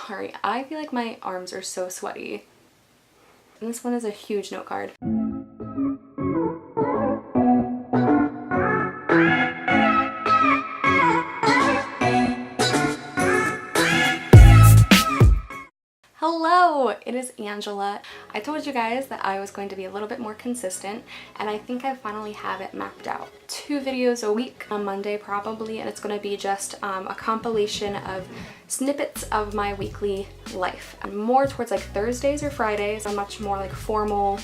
Sorry, I feel like my arms are so sweaty. And this one is a huge note card. Hello, it is Angela. I told you guys that I was going to be a little bit more consistent, and I think I finally have it mapped out. 2 videos a week on Monday probably, and it's going to be just a compilation of snippets of my weekly life. I'm more towards like Thursdays or Fridays, a much more like formal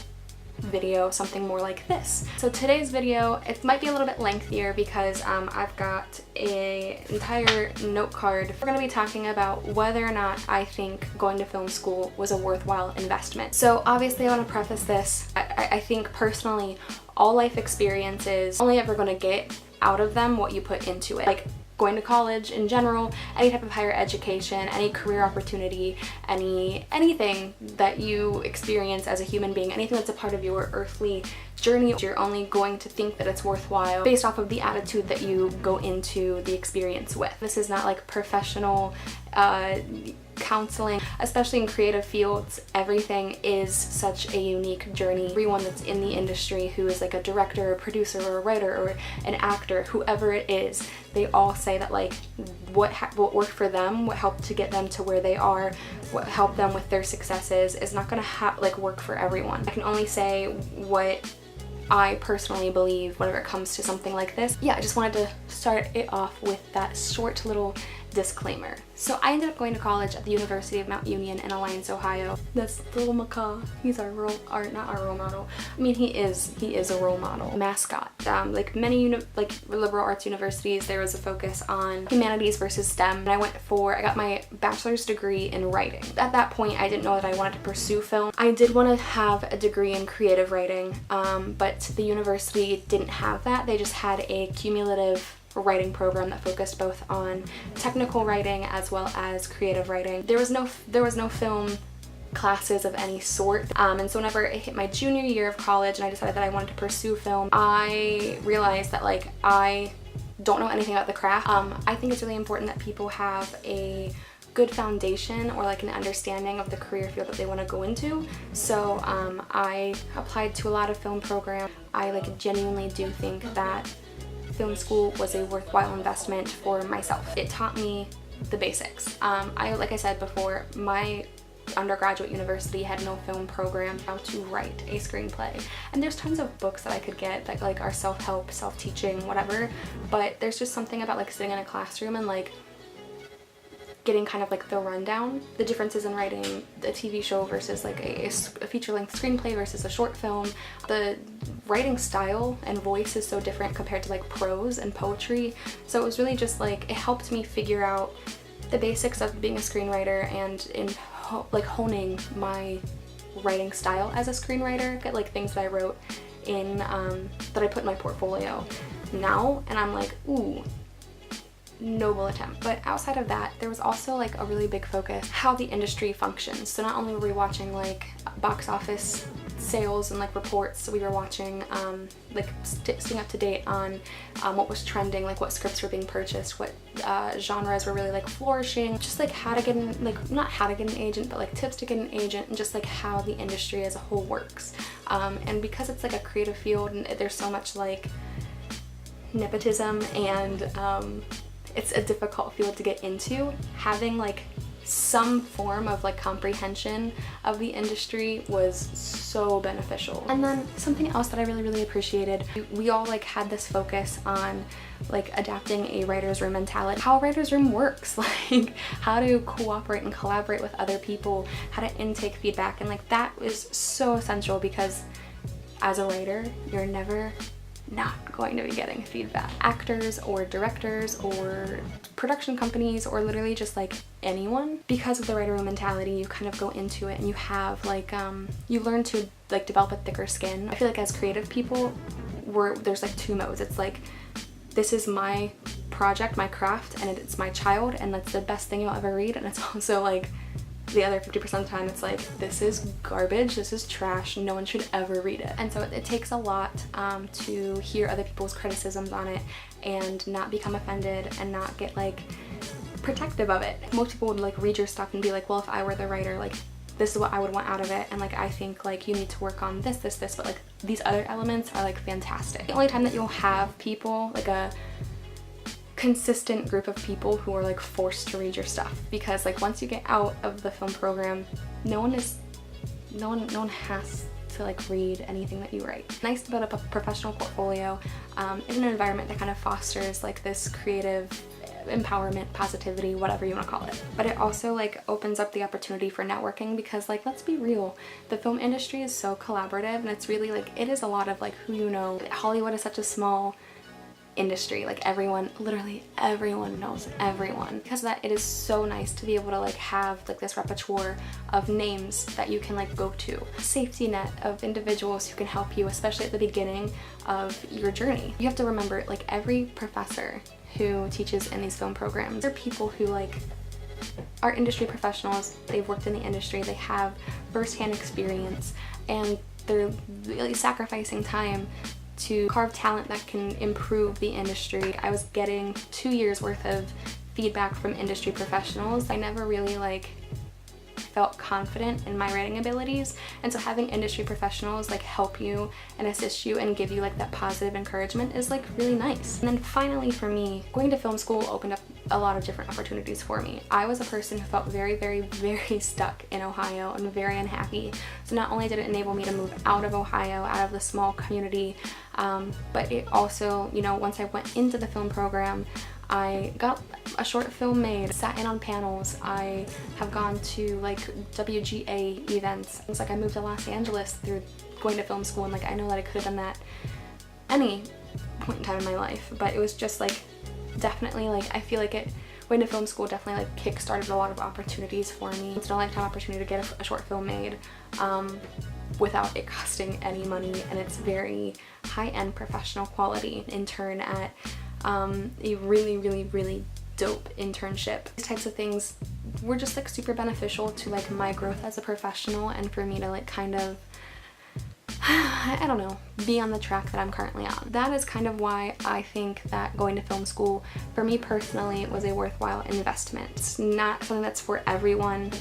video, something more like this. So today's video, it might be a little bit lengthier because I've got an entire note card. We're going to be talking about whether or not I think going to film school was a worthwhile investment. So obviously I want to preface this. I think personally all life experiences only ever going to get out of them what you put into it. Like going to college in general, any type of higher education, any career opportunity, anything that you experience as a human being, anything that's a part of your earthly journey, you're only going to think that it's worthwhile based off of the attitude that you go into the experience with. This is not like professional counseling, especially in creative fields. Everything is such a unique journey. Everyone that's in the industry who is like a director, a producer, or a writer, or an actor, whoever it is, they all say that like what worked for them, what helped to get them to where they are, what helped them with their successes is not gonna work for everyone. I can only say what I personally believe whenever it comes to something like this. Yeah, I just wanted to start it off with that short little disclaimer. So I ended up going to college at the University of Mount Union in Alliance, Ohio. That's little macaw. He's not our role model. I mean, he is a role model. Mascot. Like many liberal arts universities, there was a focus on humanities versus STEM. And I got my bachelor's degree in writing. At that point, I didn't know that I wanted to pursue film. I did want to have a degree in creative writing, but the university didn't have that. They just had a cumulative writing program that focused both on technical writing as well as creative writing. There was no film classes of any sort, and so whenever it hit my junior year of college and I decided that I wanted to pursue film, I realized that like I don't know anything about the craft. I think it's really important that people have a good foundation or like an understanding of the career field that they want to go into. So I applied to a lot of film programs. I like genuinely do think that film school was a worthwhile investment for myself. It taught me the basics. Like I said before, my undergraduate university had no film program how to write a screenplay. And there's tons of books that I could get that like are self-help, self-teaching, whatever, but there's just something about like sitting in a classroom and like getting kind of like the rundown, the differences in writing a TV show versus like a feature-length screenplay versus a short film. The writing style and voice is so different compared to like prose and poetry. So it was really just like, it helped me figure out the basics of being a screenwriter and like honing my writing style as a screenwriter. Get like things that I wrote in, that I put in my portfolio now, and I'm like, ooh, noble attempt. But outside of that, there was also like a really big focus how the industry functions. So not only were we watching like box office sales and like reports, we were watching like staying up to date on what was trending, like what scripts were being purchased, what genres were really like flourishing, just like how to get an, like not how to get an agent, but like tips to get an agent, and just like how the industry as a whole works. And because it's like a creative field and there's so much like nepotism and it's a difficult field to get into, having like some form of like comprehension of the industry was so beneficial. And then something else that I really appreciated, we all like had this focus on like adapting a writer's room mentality, how a writer's room works, like how to cooperate and collaborate with other people, how to intake feedback, and like that is so essential because as a writer, you're never not going to be getting feedback. Actors or directors or production companies or literally just like anyone, because of the writer room mentality, you kind of go into it and you have like you learn to like develop a thicker skin. I feel like as creative people, there's like 2 modes. It's like, this is my project, my craft, and it's my child, and that's the best thing you'll ever read. And it's also like the other 50% of the time it's like, this is garbage, this is trash, no one should ever read it. And so it takes a lot to hear other people's criticisms on it and not become offended and not get like protective of it. Most people would like read your stuff and be like, well, if I were the writer, like this is what I would want out of it, and like I think like you need to work on this, but like these other elements are like fantastic. The only time that you'll have people, like a consistent group of people who are like forced to read your stuff, because like once you get out of the film program, no one has to like read anything that you write. It's nice to build up a professional portfolio in an environment that kind of fosters like this creative empowerment, positivity, whatever you want to call it. But it also like opens up the opportunity for networking, because like, let's be real, the film industry is so collaborative, and it's really like, it is a lot of like who you know. Hollywood is such a small industry, like everyone, literally everyone knows everyone. Because of that, it is so nice to be able to like have like this repertoire of names that you can like go to, a safety net of individuals who can help you, especially at the beginning of your journey. You have to remember, like every professor who teaches in these film programs, they're people who like are industry professionals. They've worked in the industry, they have first-hand experience, and they're really sacrificing time to carve talent that can improve the industry. I was getting 2 years worth of feedback from industry professionals. I never really like felt confident in my writing abilities, and so having industry professionals like help you and assist you and give you like that positive encouragement is like really nice. And then finally for me, going to film school opened up a lot of different opportunities for me. I was a person who felt very, very, very stuck in Ohio and very unhappy. So not only did it enable me to move out of Ohio, out of the small community, but it also, you know, once I went into the film program, I got a short film made, sat in on panels, I have gone to like WGA events. It's like I moved to Los Angeles through going to film school, and like I know that I could have done that any point in time in my life, but it was just like definitely like, I feel like going to film school definitely like kick-started a lot of opportunities for me. It's a lifetime opportunity to get a short film made without it costing any money, and it's very high-end professional quality. Intern at a really, really, really dope internship. These types of things were just like super beneficial to like my growth as a professional, and for me to like kind of I don't know, be on the track that I'm currently on. That is kind of why I think that going to film school, for me personally, was a worthwhile investment. It's not something that's for everyone.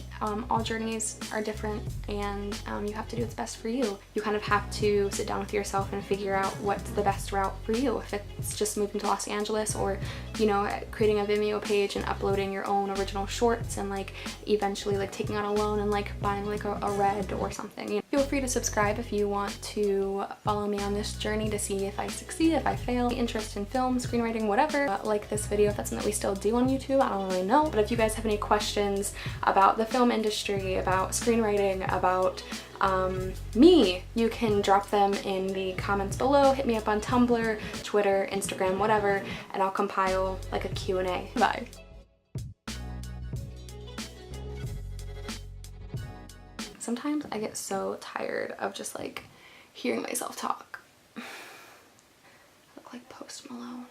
All journeys are different, and you have to do what's best for you. You kind of have to sit down with yourself and figure out what's the best route for you. If it's just moving to Los Angeles, or, you know, creating a Vimeo page and uploading your own original shorts, and like eventually like taking out a loan and like buying like a red or something. You know, feel free to subscribe if you want to follow me on this journey to see if I succeed, if I fail. Interest in film, screenwriting, whatever. Like this video if that's something that we still do on YouTube, I don't really know. But if you guys have any questions about the film industry, about screenwriting, about me, you can drop them in the comments below. Hit me up on Tumblr, Twitter, Instagram, whatever, and I'll compile like a Q&A. Bye. Sometimes I get so tired of just like hearing myself talk. I look like Post Malone.